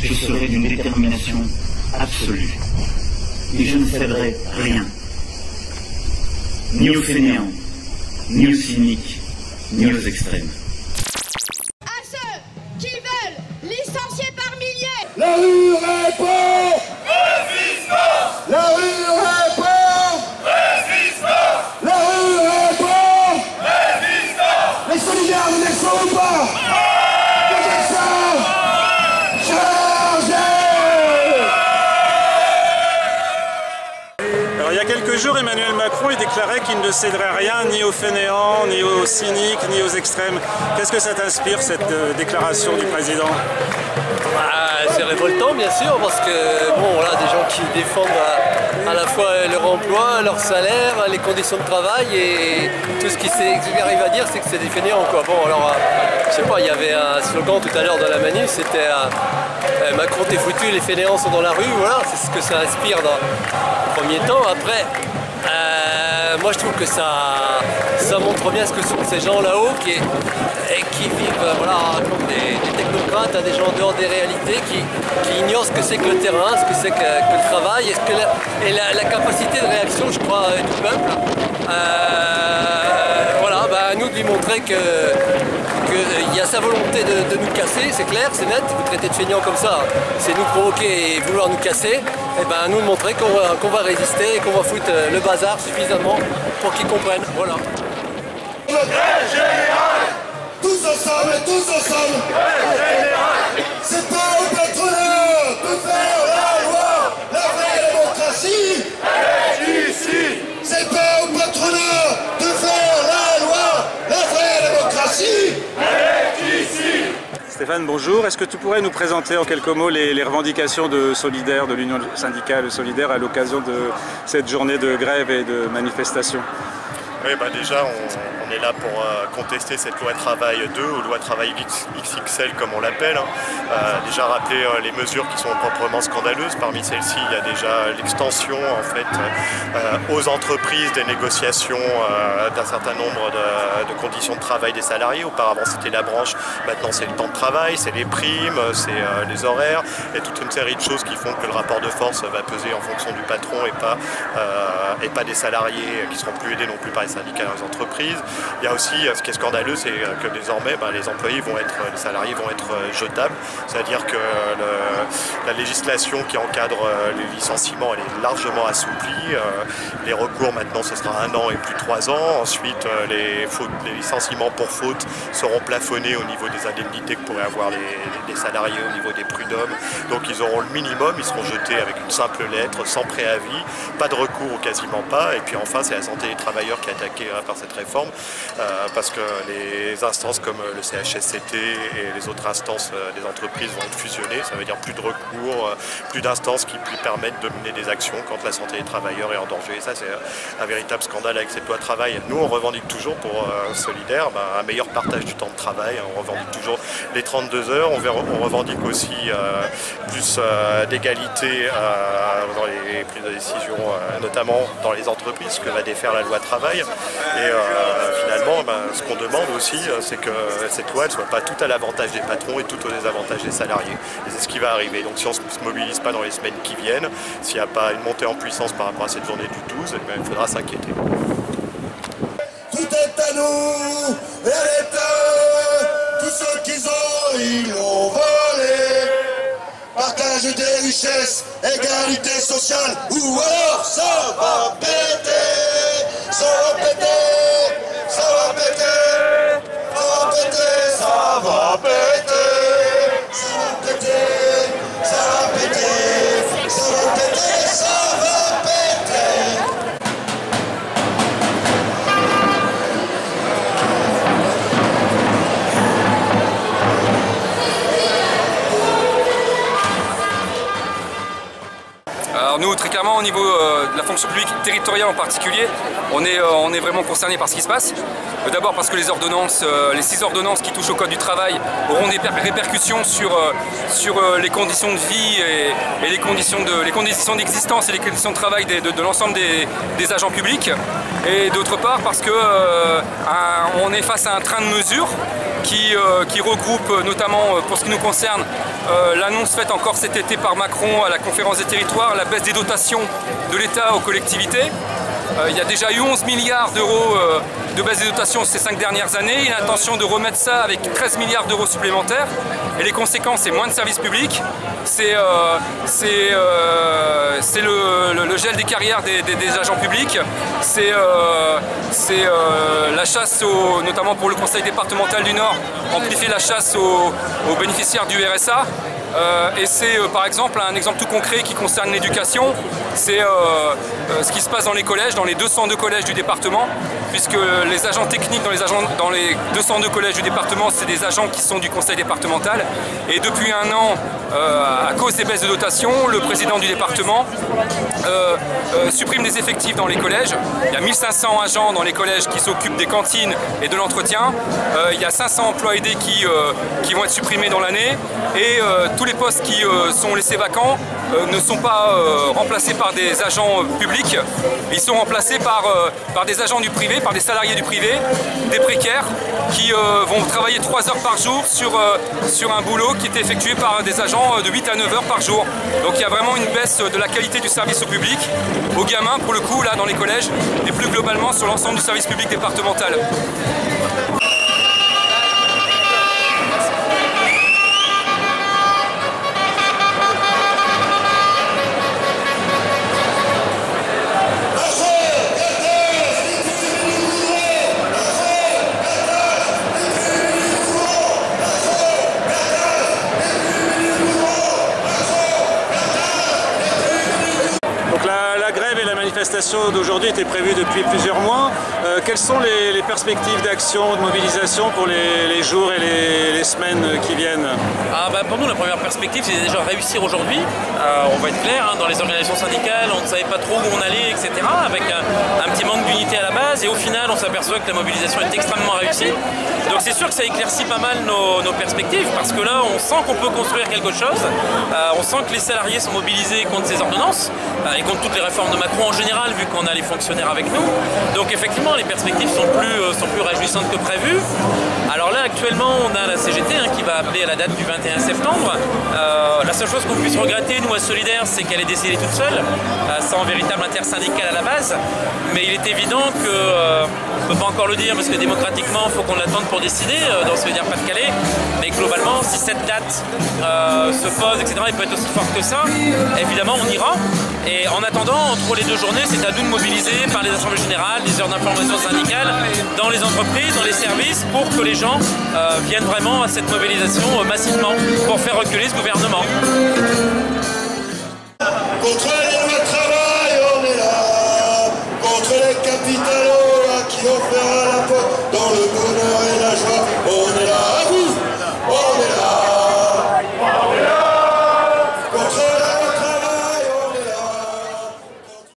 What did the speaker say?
je serai d'une détermination absolue. Et je ne céderai rien, ni aux fainéants, ni aux cyniques, ni aux extrêmes. À ceux qui veulent licencier par milliers, la rue répond résistance. La rue répond résistance. La rue répond résistance. Les solidaires, vous êtes chauds ou pas? Il y a quelques jours, Emmanuel Macron il déclarait qu'il ne céderait rien ni aux fainéants, ni aux cyniques, ni aux extrêmes. Qu'est-ce que ça t'inspire, cette déclaration du président? C'est révoltant, bien sûr, parce que bon, voilà, des gens qui défendent à la fois leur emploi, leur salaire, les conditions de travail et tout ce qui arrive à dire, c'est que c'est des fainéants, quoi. Bon, alors, je sais pas, il y avait un slogan tout à l'heure dans la manif, c'était Macron t'es foutu, les fainéants sont dans la rue, voilà, c'est ce que ça inspire dans le premier temps. Après, moi je trouve que ça montre bien ce que sont ces gens là-haut qui vivent voilà, comme des technocrates, des gens en dehors des réalités, qui ignorent ce que c'est que le terrain, ce que c'est que le travail et la capacité de réaction, je crois, du peuple. Voilà, à nous de lui montrer qu'il y a sa volonté de nous casser, c'est clair, c'est net. Vous traitez de feignants comme ça, c'est nous provoquer et vouloir nous casser. Et à nous de montrer qu'on va résister et qu'on va foutre le bazar suffisamment pour qu'ils comprennent. Voilà. Tous ensemble, c'est pas au patronat de faire la loi, la vraie démocratie est ici. C'est pas au patronat de faire la loi, la vraie démocratie est ici. Stéphane, bonjour. Est-ce que tu pourrais nous présenter en quelques mots les revendications de Solidaire, de l'Union syndicale Solidaire à l'occasion de cette journée de grève et de manifestation? Oui, déjà on est là pour contester cette loi travail 2 ou loi travail XXL comme on l'appelle. Déjà rappeler les mesures qui sont proprement scandaleuses. Parmi celles-ci, il y a déjà l'extension en fait aux entreprises des négociations d'un certain nombre de conditions de travail des salariés. Auparavant c'était la branche, maintenant c'est le temps de travail, c'est les primes, c'est les horaires et toute une série de choses qui font que le rapport de force va peser en fonction du patron et pas des salariés qui seront plus aidés non plus par les syndicats dans les entreprises. Il y a aussi, ce qui est scandaleux, c'est que désormais les employés les salariés vont être jetables, c'est-à-dire que la législation qui encadre les licenciements elle est largement assouplie. Les recours maintenant ce sera 1 an et plus de 3 ans. Ensuite les licenciements pour faute seront plafonnés au niveau des indemnités que pourraient avoir les salariés au niveau des prud'hommes. Donc ils auront le minimum, ils seront jetés avec une simple lettre, sans préavis, pas de recours ou quasiment pas. Et puis enfin c'est la santé des travailleurs qui est attaquée par cette réforme parce que les instances comme le CHSCT et les autres instances des entreprises vont être fusionnées. Ça veut dire plus de recours, plus d'instances qui permettent de mener des actions quand la santé des travailleurs est en danger. Et ça c'est un véritable scandale avec cette loi travail. Nous on revendique toujours pour Solidaire un meilleur partage du temps de travail. On revendique toujours les 32 heures. On revendique aussi plus d'égalité dans les prises de décision, notamment dans les entreprises, ce que va défaire la loi travail. Et finalement, ce qu'on demande aussi, c'est que cette loi ne soit pas tout à l'avantage des patrons et tout au désavantage des salariés. Et c'est ce qui va arriver. Donc si on ne se mobilise pas dans les semaines qui viennent, s'il n'y a pas une montée en puissance par rapport à cette journée du 12, il faudra s'inquiéter. Tout est à nous, et à l'État, tout ce qu'ils ont, ils l'ont volé. Partage des richesses, égalité sociale, ou alors ça va péter, ça va péter, ça va péter, ça va péter, ça va péter, ça va péter, ça va péter, ça va péter, ça va péter. Alors nous, très clairement, au niveau de la fonction publique territoriale en particulier, on est vraiment concerné par ce qui se passe. D'abord parce que les ordonnances, les 6 ordonnances qui touchent au code du travail auront des répercussions sur les conditions de vie et les conditions d'existence et les conditions de travail de l'ensemble des agents publics. Et d'autre part parce que on est face à un train de mesures qui regroupe notamment, pour ce qui nous concerne, l'annonce faite encore cet été par Macron à la conférence des territoires, la baisse des dotations de l'État aux collectivités. Il y a déjà eu 11 milliards d'euros de baisse des dotations ces 5 dernières années. Il a l'intention de remettre ça avec 13 milliards d'euros supplémentaires. Et les conséquences, c'est moins de services publics, c'est le gel des carrières des agents publics, c'est la chasse, notamment pour le conseil départemental du Nord, amplifier la chasse aux bénéficiaires du RSA. Et c'est par exemple un exemple tout concret qui concerne l'éducation, c'est ce qui se passe dans les collèges, dans les 202 collèges du département, puisque les agents techniques dans les 202 collèges du département, c'est des agents qui sont du conseil départemental. Et depuis un an, à cause des baisses de dotation, le président du département supprime des effectifs dans les collèges. Il y a 1500 agents dans les collèges qui s'occupent des cantines et de l'entretien. Il y a 500 emplois aidés qui vont être supprimés dans l'année. Et tous les postes qui sont laissés vacants ne sont pas remplacés par des agents publics. Ils sont remplacés par des agents du privé, par des salariés du privé, des précaires qui vont travailler 3 heures par jour sur un boulot qui est effectué par des agents de 8 à 9 heures par jour. Donc il y a vraiment une baisse de la qualité du service au public, aux gamins pour le coup, là dans les collèges, et plus globalement sur l'ensemble du service public départemental. La manifestation d'aujourd'hui était prévue depuis plusieurs mois. Quelles sont les perspectives d'action, de mobilisation pour les jours et les semaines qui viennent? Pour nous, la première perspective, c'est déjà réussir aujourd'hui. On va être clair, dans les organisations syndicales, on ne savait pas trop où on allait, etc. Avec un petit manque d'unité à la base. Et au final, on s'aperçoit que la mobilisation est extrêmement réussie. Donc c'est sûr que ça éclaircit pas mal nos perspectives, parce que là, on sent qu'on peut construire quelque chose. On sent que les salariés sont mobilisés contre ces ordonnances et contre toutes les réformes de Macron en général, vu qu'on a les fonctionnaires avec nous. Donc effectivement, les perspectives sont plus réjouissantes que prévues. Alors là, actuellement, on a la CGT qui va appeler à la date du 21 septembre. La seule chose qu'on puisse regretter, nous, à Solidaire, c'est qu'elle est décidée toute seule, sans véritable intersyndical à la base. Mais il est évident que, on ne peut pas encore le dire, parce que démocratiquement, il faut qu'on l'attende pour décider, dans Solidaire-Pas-de-Calais. Mais globalement, si cette date se pose, etc., il peut être aussi fort que ça, évidemment, on ira. Et en attendant, entre les deux journées, c'est à nous de mobiliser par les assemblées générales, les heures d'information syndicale, dans les entreprises, dans les services, pour que les gens viennent vraiment à cette mobilisation massivement, pour faire reculer ce gouvernement. Contre les lois de travail, on est là. Contre les capitalos qui ont fait à la fois dans le bonheur et la joie, on